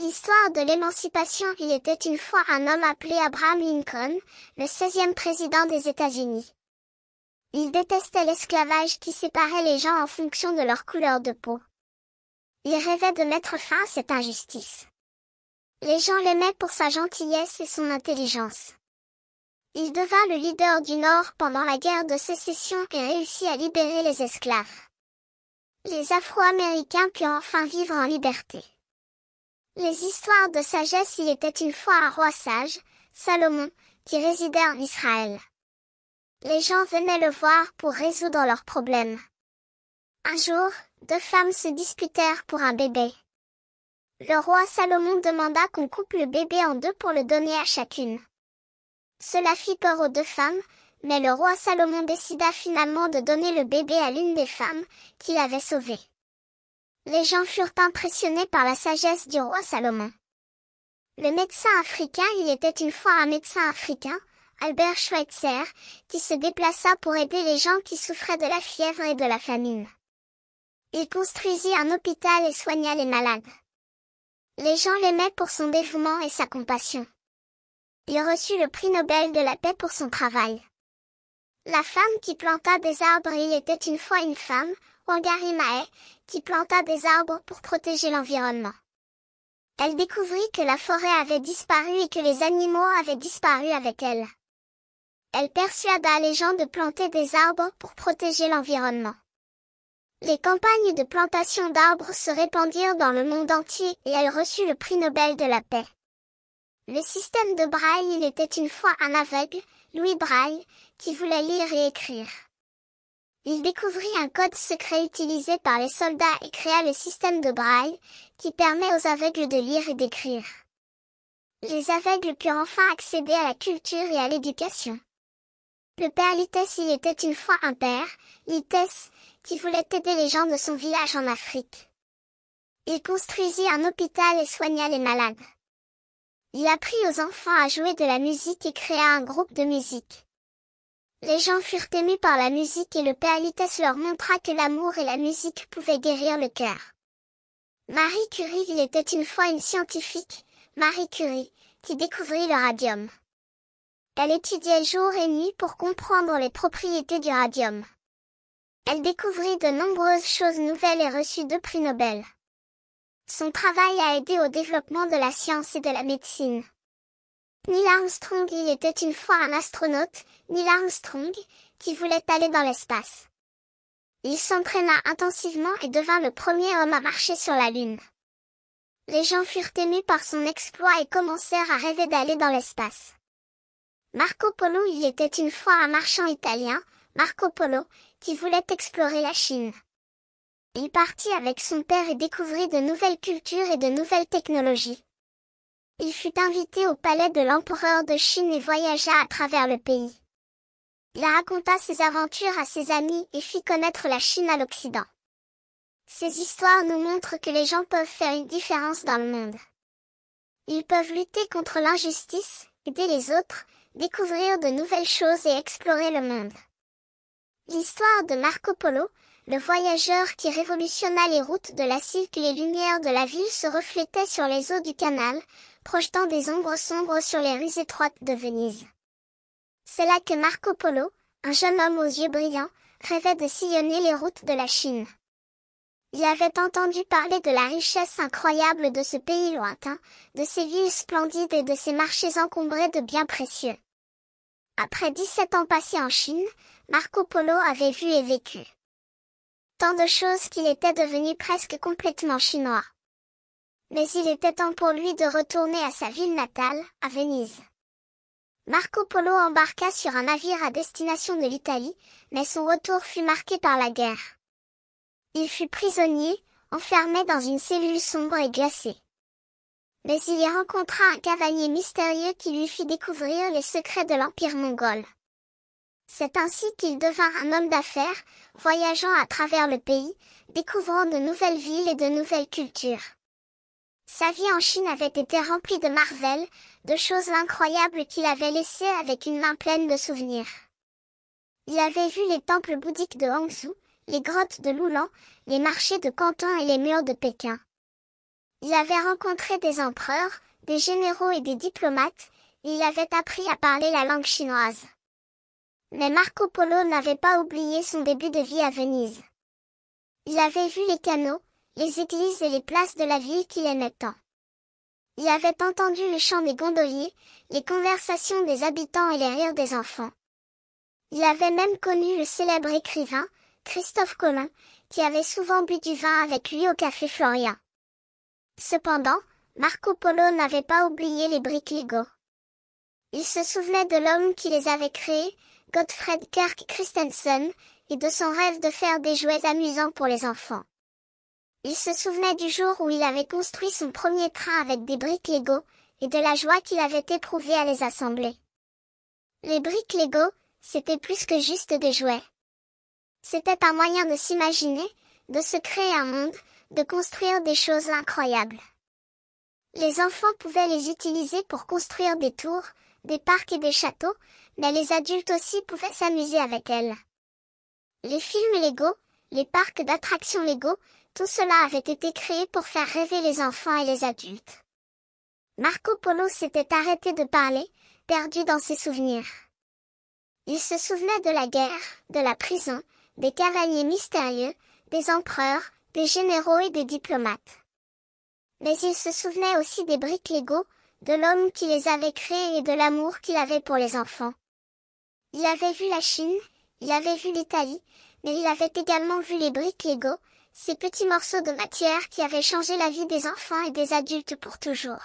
L'histoire de l'émancipation. Il était une fois un homme appelé Abraham Lincoln, le 16e président des États-Unis. Il détestait l'esclavage qui séparait les gens en fonction de leur couleur de peau. Il rêvait de mettre fin à cette injustice. Les gens l'aimaient pour sa gentillesse et son intelligence. Il devint le leader du Nord pendant la guerre de sécession et réussit à libérer les esclaves. Les Afro-Américains purent enfin vivre en liberté. Les histoires de sagesse. Il était une fois un roi sage, Salomon, qui résidait en Israël. Les gens venaient le voir pour résoudre leurs problèmes. Un jour, deux femmes se disputèrent pour un bébé. Le roi Salomon demanda qu'on coupe le bébé en deux pour le donner à chacune. Cela fit peur aux deux femmes, mais le roi Salomon décida finalement de donner le bébé à l'une des femmes, qu'il avait sauvée. Les gens furent impressionnés par la sagesse du roi Salomon. Le médecin africain. Il était une fois un médecin africain, Albert Schweitzer, qui se déplaça pour aider les gens qui souffraient de la fièvre et de la famine. Il construisit un hôpital et soigna les malades. Les gens l'aimaient pour son dévouement et sa compassion. Il reçut le prix Nobel de la paix pour son travail. La femme qui planta des arbres. Il était une fois une femme, Wangari Maathai, qui planta des arbres pour protéger l'environnement. Elle découvrit que la forêt avait disparu et que les animaux avaient disparu avec elle. Elle persuada les gens de planter des arbres pour protéger l'environnement. Les campagnes de plantation d'arbres se répandirent dans le monde entier et elle reçut le prix Nobel de la paix. Le système de Braille. Il était une fois un aveugle, Louis Braille, qui voulait lire et écrire. Il découvrit un code secret utilisé par les soldats et créa le système de Braille, qui permet aux aveugles de lire et d'écrire. Les aveugles purent enfin accéder à la culture et à l'éducation. Le père Litès. Il était une fois un père, Litès, qui voulait aider les gens de son village en Afrique. Il construisit un hôpital et soigna les malades. Il apprit aux enfants à jouer de la musique et créa un groupe de musique. Les gens furent émus par la musique et le père Litès leur montra que l'amour et la musique pouvaient guérir le cœur. Marie Curie. Il était une fois une scientifique, Marie Curie, qui découvrit le radium. Elle étudiait jour et nuit pour comprendre les propriétés du radium. Elle découvrit de nombreuses choses nouvelles et reçut 2 prix Nobel. Son travail a aidé au développement de la science et de la médecine. Neil Armstrong. Il était une fois un astronaute, Neil Armstrong, qui voulait aller dans l'espace. Il s'entraîna intensivement et devint le premier homme à marcher sur la Lune. Les gens furent émus par son exploit et commencèrent à rêver d'aller dans l'espace. Marco Polo. Il était une fois un marchand italien, Marco Polo, qui voulait explorer la Chine. Il partit avec son père et découvrit de nouvelles cultures et de nouvelles technologies. Il fut invité au palais de l'empereur de Chine et voyagea à travers le pays. Il raconta ses aventures à ses amis et fit connaître la Chine à l'Occident. Ces histoires nous montrent que les gens peuvent faire une différence dans le monde. Ils peuvent lutter contre l'injustice, aider les autres, découvrir de nouvelles choses et explorer le monde. L'histoire de Marco Polo, le voyageur qui révolutionna les routes de la Silk. Les lumières de la ville se reflétaient sur les eaux du canal, projetant des ombres sombres sur les rues étroites de Venise. C'est là que Marco Polo, un jeune homme aux yeux brillants, rêvait de sillonner les routes de la Chine. Il avait entendu parler de la richesse incroyable de ce pays lointain, de ses villes splendides et de ses marchés encombrés de biens précieux. Après 17 ans passés en Chine, Marco Polo avait vu et vécu tant de choses qu'il était devenu presque complètement chinois. Mais il était temps pour lui de retourner à sa ville natale, à Venise. Marco Polo embarqua sur un navire à destination de l'Italie, mais son retour fut marqué par la guerre. Il fut prisonnier, enfermé dans une cellule sombre et glacée. Mais il y rencontra un cavalier mystérieux qui lui fit découvrir les secrets de l'Empire mongol. C'est ainsi qu'il devint un homme d'affaires, voyageant à travers le pays, découvrant de nouvelles villes et de nouvelles cultures. Sa vie en Chine avait été remplie de marvels, de choses incroyables qu'il avait laissées avec une main pleine de souvenirs. Il avait vu les temples bouddhiques de Hangzhou, les grottes de Lulan, les marchés de Canton et les murs de Pékin. Il avait rencontré des empereurs, des généraux et des diplomates, et il avait appris à parler la langue chinoise. Mais Marco Polo n'avait pas oublié son début de vie à Venise. Il avait vu les canaux, les églises et les places de la ville qu'il aimait tant. Il avait entendu le chant des gondoliers, les conversations des habitants et les rires des enfants. Il avait même connu le célèbre écrivain, Christophe Colomb, qui avait souvent bu du vin avec lui au café Florian. Cependant, Marco Polo n'avait pas oublié les briques Lego. Il se souvenait de l'homme qui les avait créés, Gottfried Kirk Christensen, et de son rêve de faire des jouets amusants pour les enfants. Il se souvenait du jour où il avait construit son premier train avec des briques Lego, et de la joie qu'il avait éprouvée à les assembler. Les briques Lego, c'était plus que juste des jouets. C'était un moyen de s'imaginer, de se créer un monde, de construire des choses incroyables. Les enfants pouvaient les utiliser pour construire des tours, des parcs et des châteaux, mais les adultes aussi pouvaient s'amuser avec elles. Les films Lego, les parcs d'attractions Lego, tout cela avait été créé pour faire rêver les enfants et les adultes. Marco Polo s'était arrêté de parler, perdu dans ses souvenirs. Il se souvenait de la guerre, de la prison, des cavaliers mystérieux, des empereurs, des généraux et des diplomates. Mais il se souvenait aussi des briques Lego, de l'homme qui les avait créées et de l'amour qu'il avait pour les enfants. Il avait vu la Chine, il avait vu l'Italie, mais il avait également vu les briques Lego, ces petits morceaux de matière qui avaient changé la vie des enfants et des adultes pour toujours.